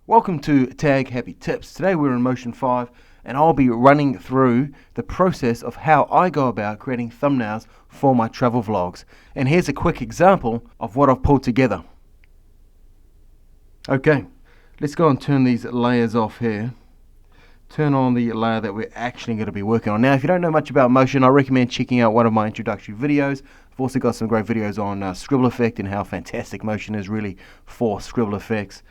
Welcome to Tag Happy Tips. Today we're in Motion 5 and I'll be running through the process of how I go about creating thumbnails for my travel vlogs. And here's a quick example of what I've pulled together. Okay, let's go and turn these layers off here. Turn on the layer that we're actually going to be working on. Now, if you don't know much about Motion, I recommend checking out one of my introductory videos. I've also got some great videos on Scribble Effect and how fantastic Motion is really for Scribble Effects.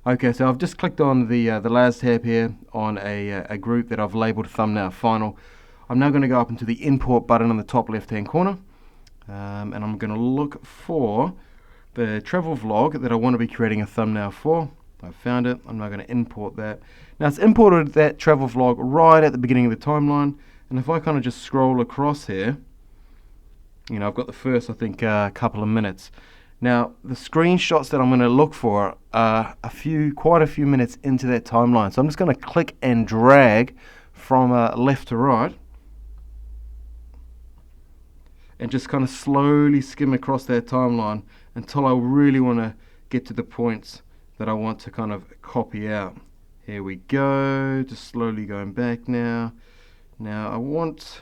Okay, so I've just clicked on the layers tab here on a group that I've labeled thumbnail final. I'm now going to go up into the import button on the top left hand corner, and I'm going to look for the travel vlog that I want to be creating a thumbnail for. I've found it. I'm now going to import that. Now it's imported that travel vlog right at the beginning of the timeline, and if I kind of just scroll across here, you know, I've got the first, I think, couple of minutes. Now the screenshots that I'm going to look for are quite a few minutes into that timeline. So I'm just going to click and drag from left to right, and just kind of slowly skim across that timeline until I really want to get to the points that I want to kind of copy out. Here we go, just slowly going back now. Now I want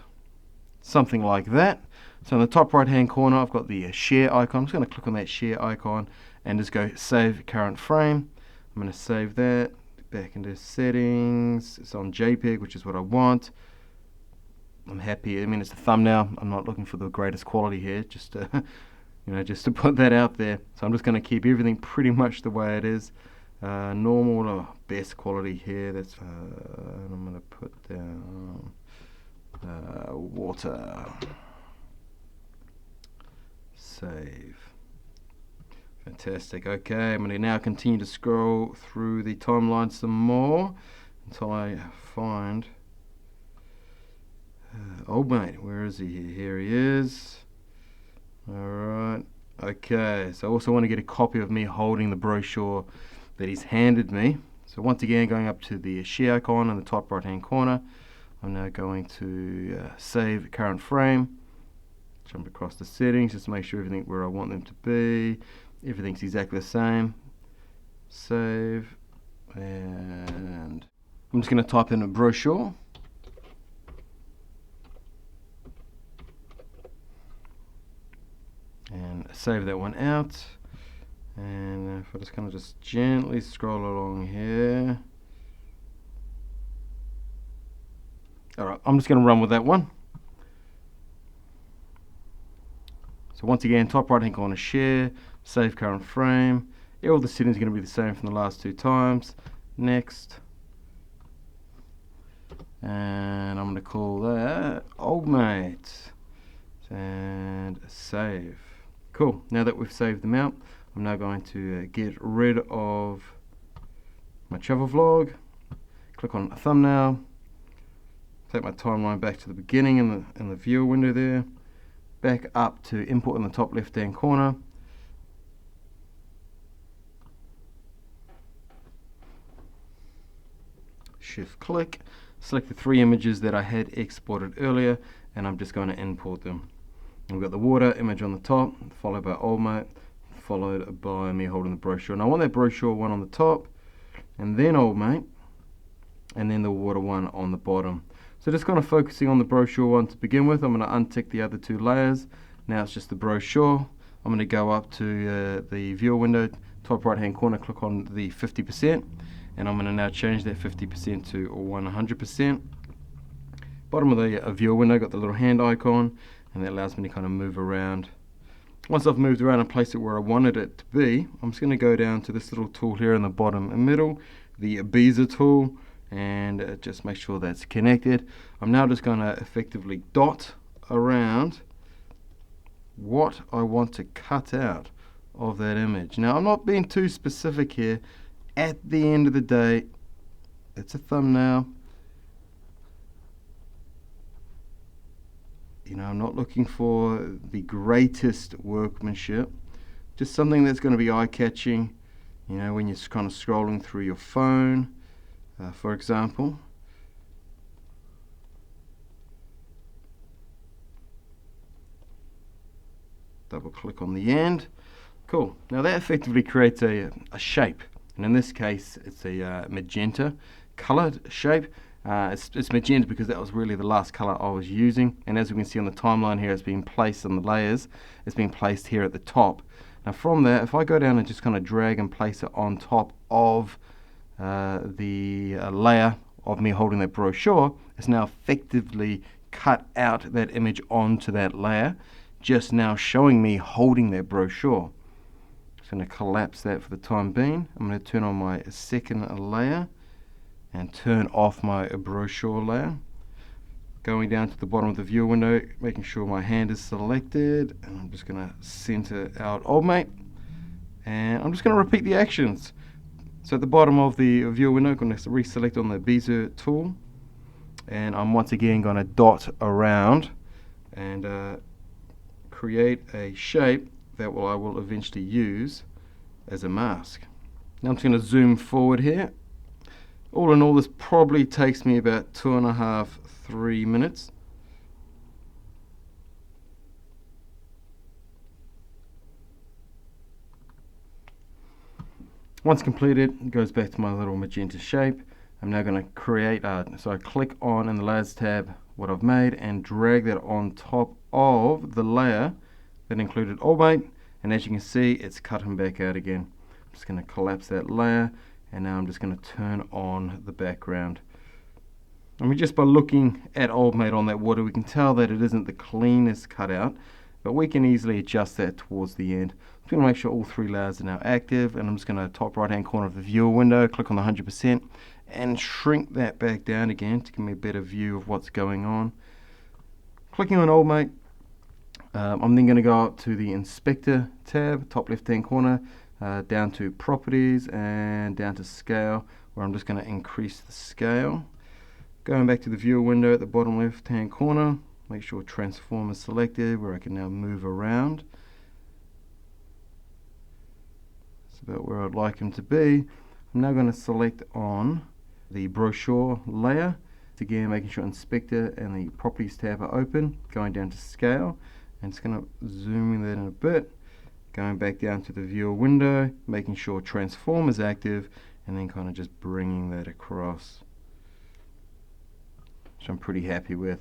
something like that. So in the top right hand corner I've got the share icon. I'm just going to click on that share icon and just go save current frame. I'm going to save that back into settings. It's on JPEG, which is what I want. I'm happy. I mean, it's a thumbnail. I'm not looking for the greatest quality here, just to just to put that out there. So I'm just going to keep everything pretty much the way it is. Normal or best quality here. That's and I'm going to put down water. Save. Fantastic. Okay, I'm going to now continue to scroll through the timeline some more until I find old mate. Where is he? Here he is. Alright. Okay, so I also want to get a copy of me holding the brochure that he's handed me. So once again, going up to the share icon in the top right hand corner, I'm now going to save current frame. Jump across the settings just to make sure everything where I want them to be. Everything's exactly the same. Save. And I'm just going to type in a brochure. And save that one out. And if I just kind of just gently scroll along here. Alright, I'm just going to run with that one. So once again, top right hand corner, share, save current frame. All the settings are going to be the same from the last two times. Next. And I'm going to call that old mate. And save. Cool. Now that we've saved them out, I'm now going to get rid of my travel vlog. Click on a thumbnail. Take my timeline back to the beginning in the viewer window there. Back up to import in the top left hand corner. Shift click. Select the three images that I had exported earlier, and I'm just going to import them. We've got the water image on the top, followed by old mate, followed by me holding the brochure. And I want that brochure one on the top, and then old mate, and then the water one on the bottom. So just kind of focusing on the brochure one to begin with. I'm going to untick the other two layers. Now it's just the brochure. I'm going to go up to the viewer window, top right hand corner, click on the 50%, and I'm going to now change that 50% to 100%. Bottom of the viewer window, got the little hand icon, and that allows me to kind of move around. Once I've moved around and placed it where I wanted it to be, I'm just going to go down to this little tool here in the bottom and middle, the Bezier tool, and just make sure that's connected. I'm now just going to effectively dot around what I want to cut out of that image. Now I'm not being too specific here. At the end of the day, it's a thumbnail. You know, I'm not looking for the greatest workmanship, just something that's going to be eye-catching, you know, when you're kind of scrolling through your phone, for example. Double click on the end. Cool. Now that effectively creates a shape And in this case, it's a magenta coloured shape. It's magenta because that was really the last colour I was using. And as we can see on the timeline here, it's being placed on the layers. It's being placed here at the top. Now from there, if I go down and just kind of drag and place it on top of the layer of me holding that brochure, it's now effectively cut out that image onto that layer, just now showing me holding that brochure. Just going to collapse that for the time being. I'm going to turn on my second layer and turn off my brochure layer. Going down to the bottom of the viewer window, making sure my hand is selected, and I'm just going to center out Old Mate, and I'm just going to repeat the actions. So at the bottom of the viewer window, I'm going to reselect on the Bezier tool, and I'm once again going to dot around and create a shape that I will eventually use as a mask. Now I'm just going to zoom forward here. All in all, this probably takes me about 2.5 to 3 minutes. Once completed, it goes back to my little magenta shape. I'm now going to create, so I click on in the layers tab what I've made and drag that on top of the layer that included Old Mate, and as you can see, it's cut him back out again. I'm just going to collapse that layer, and now I'm just going to turn on the background. I mean, just by looking at Old Mate on that water, we can tell that it isn't the cleanest cutout, but we can easily adjust that towards the end. I'm going to make sure all 3 layers are now active, and I'm just going to top right hand corner of the viewer window, click on the 100% and shrink that back down again to give me a better view of what's going on. Clicking on Old Mate, I'm then going to go up to the Inspector tab, top left hand corner, down to Properties and down to Scale, where I'm just going to increase the scale. Going back to the viewer window at the bottom left hand corner, make sure Transform is selected, where I can now move around. That's about where I'd like him to be. I'm now going to select on the brochure layer. Again, making sure Inspector and the Properties tab are open, going down to Scale, and it's going to zoom in that in a bit. Going back down to the viewer window, making sure Transform is active, and then kind of just bringing that across, which I'm pretty happy with.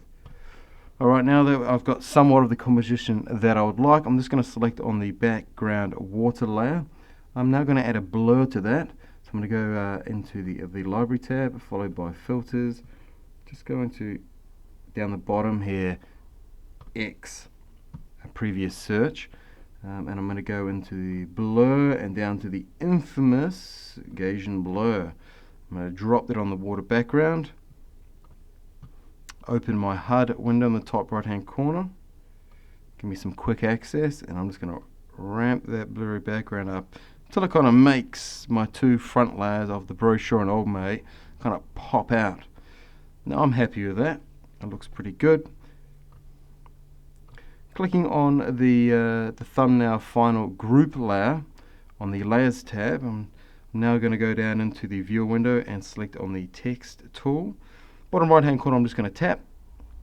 Alright, now that I've got somewhat of the composition that I would like, I'm just going to select on the background water layer. I'm now going to add a blur to that. So I'm going to go into the library tab, followed by filters. Just going to down the bottom here, X, a previous search, and I'm going to go into the blur and down to the infamous Gaussian blur. I'm going to drop that on the water background. Open my HUD window in the top right hand corner, give me some quick access, and I'm just going to ramp that blurry background up until it kind of makes my 2 front layers of the brochure and Old Mate kind of pop out. Now I'm happy with that, it looks pretty good. Clicking on the thumbnail final group layer on the layers tab, I'm now going to go down into the viewer window and select on the text tool. Bottom right hand corner, I'm just going to tap,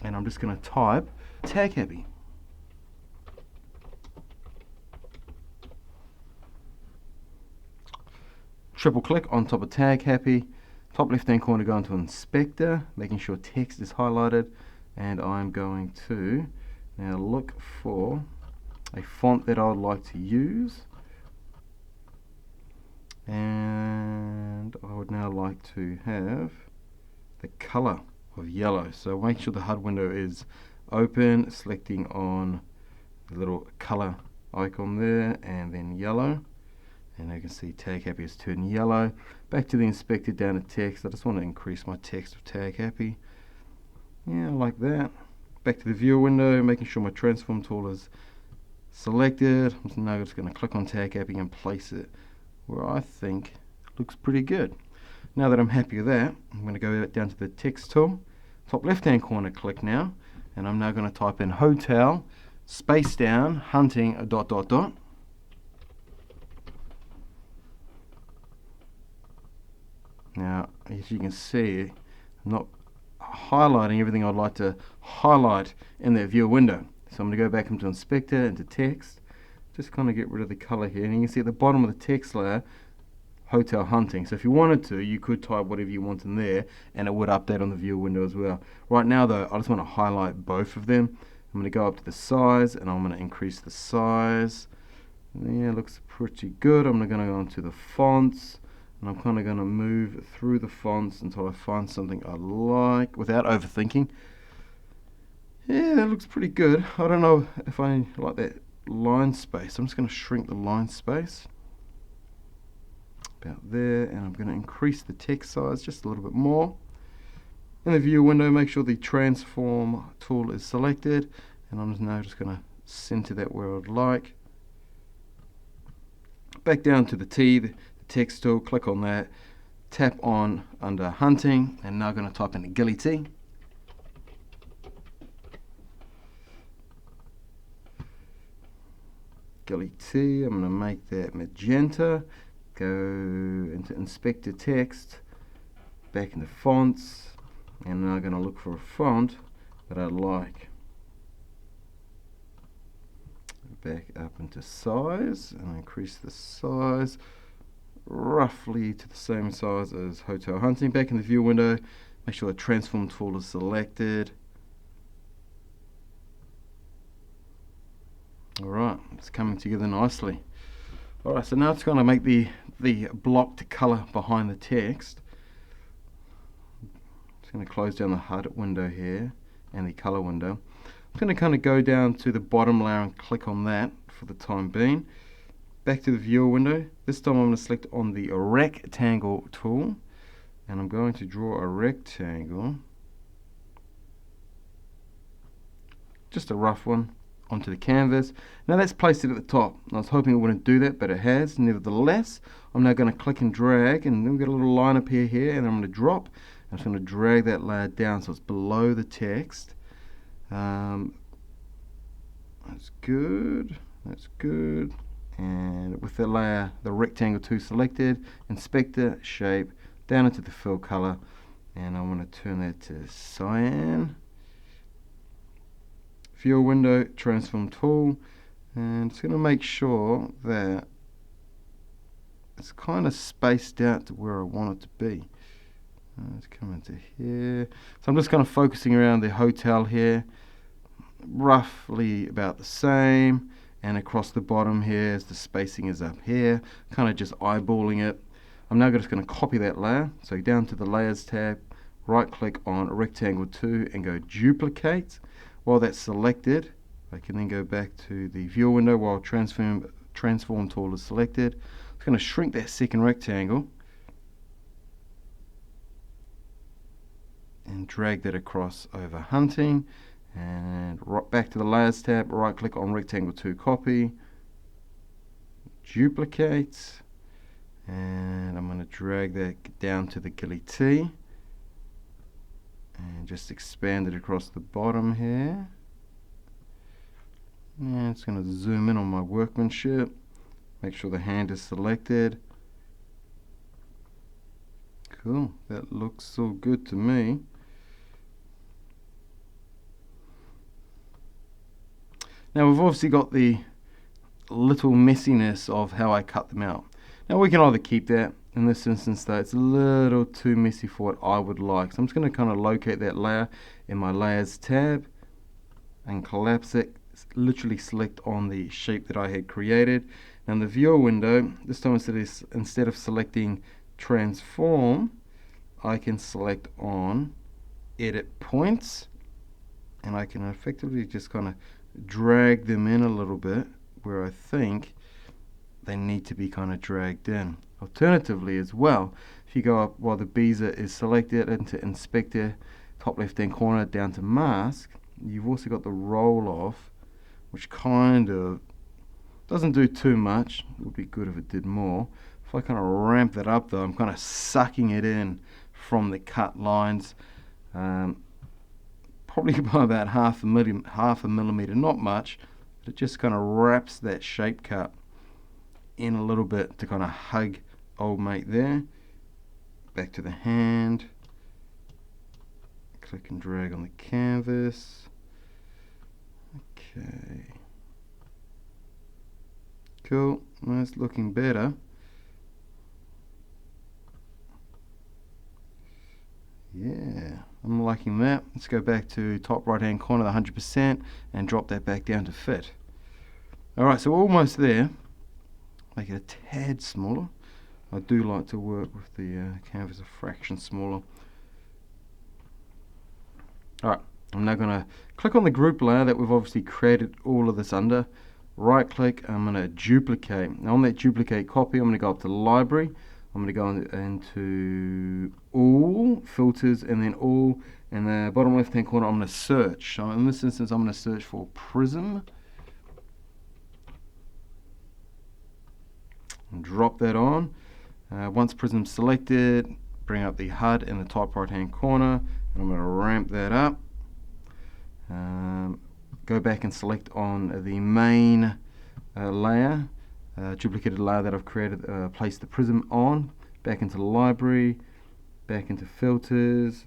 and I'm just going to type Tag Happy. Triple click on top of Tag Happy. Top left hand corner, go into Inspector, making sure text is highlighted, and I'm going to now look for a font that I would like to use, and I would now like to have the color of yellow. So make sure the HUD window is open, selecting on the little color icon there, and then yellow. And you can see Tag Happy is turned yellow. Back to the Inspector, down to text. I just want to increase my text of Tag Happy. Yeah, like that. Back to the viewer window, making sure my Transform tool is selected. I'm now just going to click on Tag Happy and place it where I think it looks pretty good. Now that I'm happy with that, I'm going to go down to the text tool, top left hand corner, click now, and I'm now going to type in hotel, space down, hunting, .. Now, as you can see, I'm not highlighting everything I'd like to highlight in that viewer window. So I'm going to go back into Inspector, into text, just kind of get rid of the color here, and you can see at the bottom of the text layer, Hotel Hunting. So if you wanted to, you could type whatever you want in there and it would update on the viewer window as well. Right now though, I just want to highlight both of them. I'm going to go up to the size and I'm going to increase the size. Yeah, looks pretty good. I'm going to go into the fonts and I'm kind of going to move through the fonts until I find something I like without overthinking. Yeah, that looks pretty good. I don't know if I like that line space. I'm just going to shrink the line space about there, and I'm going to increase the text size just a little bit more. In the view window, make sure the transform tool is selected, and I'm now just going to center that where I'd like. Back down to the T, the text tool, click on that, tap on under hunting, and now I'm going to type in the Ghillie T. Ghillie T, I'm going to make that magenta, go into inspector text, back into fonts, and now I'm going to look for a font that I like. Back up into size and increase the size roughly to the same size as Hotel Hunting. Back in the view window, make sure the transform tool is selected. Alright, it's coming together nicely. Alright, so now it's going to make the blocked colour behind the text. Just going to close down the HUD window here and the colour window. I'm going to kind of go down to the bottom layer and click on that for the time being. Back to the viewer window. This time I'm going to select on the rectangle tool and I'm going to draw a rectangle, just a rough one, onto the canvas. Now that's placed it at the top. I was hoping it wouldn't do that, but it has. Nevertheless, I'm now going to click and drag, and then we've got a little line up here, and I'm going to drop. I'm just going to drag that layer down so it's below the text. That's good. That's good. And with the layer, the rectangle 2 selected, inspector, shape, down into the fill color, and I want to turn that to cyan. Viewer window, transform tool, and it's going to make sure that it's kind of spaced out to where I want it to be. Let's come into here. So I'm just kind of focusing around the hotel here, roughly about the same, and across the bottom here as the spacing is up here, kind of just eyeballing it. I'm now just going to copy that layer, so down to the layers tab, right click on rectangle 2 and go duplicate. While that's selected, I can then go back to the viewer window while transform tool is selected. I'm going to shrink that second rectangle and drag that across over hunting, and back to the layers tab, right click on rectangle 2, copy, duplicate, and I'm going to drag that down to the Ghillie T and just expand it across the bottom here. And it's going to zoom in on my workmanship, make sure the hand is selected. Cool, that looks all good to me. Now we've obviously got the little messiness of how I cut them out. Now we can either keep that. In this instance though, it's a little too messy for what I would like. So I'm just going to kind of locate that layer in my layers tab and collapse it. Literally select on the shape that I had created. Now in the viewer window, this time instead of selecting transform, I can select on edit points, and I can effectively just kind of drag them in a little bit where I think they need to be kind of dragged in. Alternatively as well, if you go up while the bezier is selected into inspector, top left hand corner down to mask, you've also got the roll off, which kind of doesn't do too much. It would be good if it did more. If I kind of ramp that up though, I'm kind of sucking it in from the cut lines, probably by about half a millimeter, not much, but it just kind of wraps that shape cut in a little bit to kind of hug old mate there. Back to the hand, click and drag on the canvas. Okay, cool, that's looking better. Yeah, I'm liking that. Let's go back to top right hand corner, the 100%, and drop that back down to fit. Alright, so we're almost there. Make it a tad smaller. I do like to work with the canvas a fraction smaller. Alright, I'm now going to click on the group layer that we've obviously created all of this under. Right click, I'm going to duplicate. Now on that duplicate copy, I'm going to go up to library. I'm going to go into all, filters, and then all. In the bottom left hand corner, I'm going to search. So in this instance, I'm going to search for Prism. And drop that on. Once Prism's selected, bring up the HUD in the top right hand corner, and I'm going to ramp that up. Go back and select on the main layer, duplicated layer that I've created, place the Prism on, back into the library, back into filters,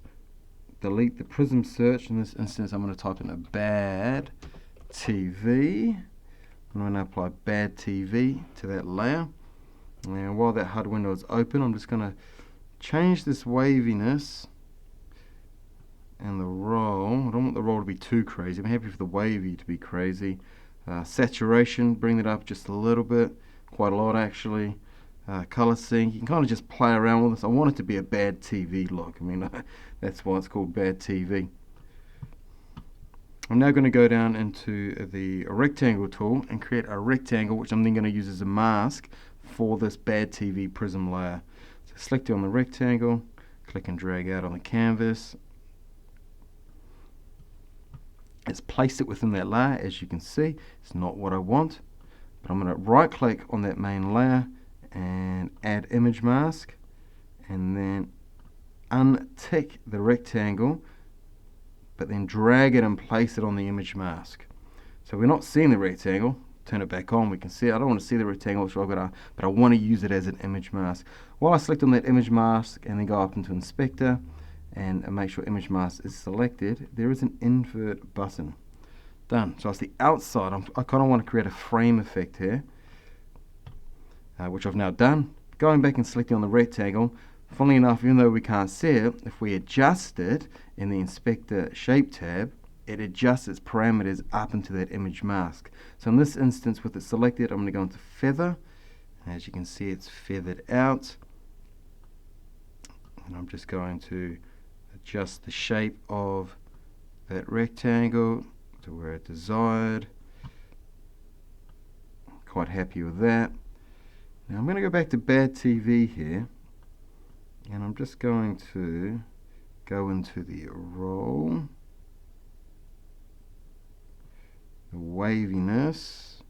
delete the Prism search. In this instance, I'm going to type in a bad TV. I'm going to apply bad TV to that layer. Now while that HUD window is open, I'm just going to change this waviness and the roll. I don't want the roll to be too crazy. I'm happy for the wavy to be crazy. Saturation, bring it up just a little bit, quite a lot actually. Color sync, you can kind of just play around with this. I want it to be a bad TV look. I mean, that's why it's called bad TV. I'm now going to go down into the rectangle tool and create a rectangle, which I'm then going to use as a mask for this bad TV prism layer. So select it on the rectangle, click and drag out on the canvas. It's placed it within that layer. As you can see, it's not what I want, but I'm going to right click on that main layer and add image mask, and then untick the rectangle, but then drag it and place it on the image mask. So we're not seeing the rectangle. Turn it back on, we can see it. I don't want to see the rectangle, so but I want to use it as an image mask. While I select on that image mask and then go up into Inspector and make sure image mask is selected, there is an invert button. Done. So it's the outside. I kind of want to create a frame effect here, which I've now done. Going back and selecting on the rectangle, funnily enough, even though we can't see it, if we adjust it in the Inspector Shape tab, it adjusts its parameters up into that image mask. So in this instance, with it selected, I'm going to go into Feather. As you can see, it's feathered out. And I'm just going to adjust the shape of that rectangle to where it desired. Quite happy with that. Now I'm going to go back to Bad TV here, and I'm just going to go into the roll, the waviness,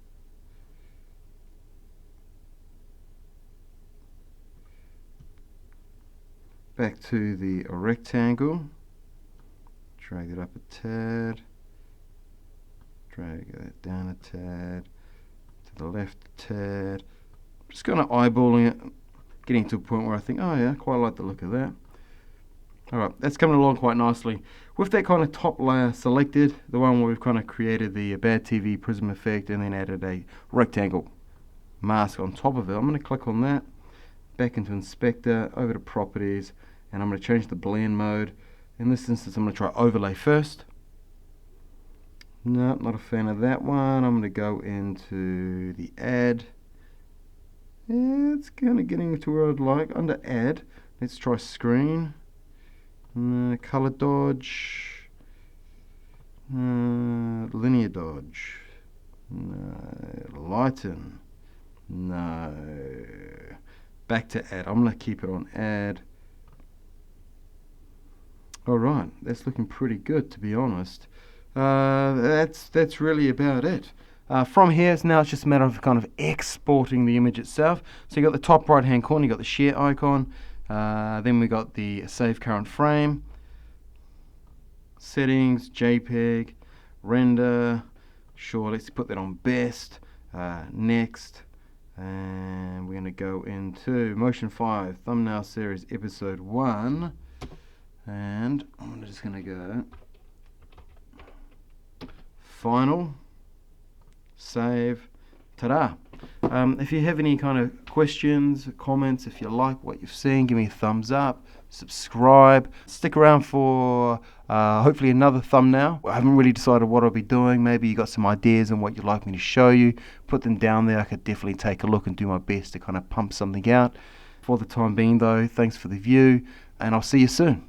back to the rectangle, drag it up a tad, drag that down a tad, to the left a tad. Just kind of eyeballing it, getting to a point where I think, oh yeah, I quite like the look of that. Alright, that's coming along quite nicely. With that kind of top layer selected, the one where we've kind of created the Bad TV prism effect and then added a rectangle mask on top of it, I'm going to click on that, back into Inspector, over to Properties, and I'm going to change the blend mode. In this instance, I'm going to try Overlay first. No, not a fan of that one. I'm going to go into the Add. Yeah, it's kind of getting to where I'd like. Under Add, let's try Screen. Color Dodge. Linear Dodge. No. Lighten. No. Back to Add. I'm going to keep it on Add. Alright, that's looking pretty good, to be honest. That's really about it. From here, now it's just a matter of kind of exporting the image itself. So you got the top right hand corner, you got the share icon, then we got the save current frame, settings, JPEG, render. Sure, let's put that on best. Next, and we're going to go into Motion 5 Thumbnail Series Episode 1, and I'm just going to go Final, Save, ta-da. If you have any kind of questions, comments, if you like what you've seen, give me a thumbs up, subscribe, stick around for hopefully another thumbnail. I haven't really decided what I'll be doing. Maybe you got some ideas on what you'd like me to show you. Put them down there. I could definitely take a look and do my best to kind of pump something out. For the time being though, thanks for the view, and I'll see you soon.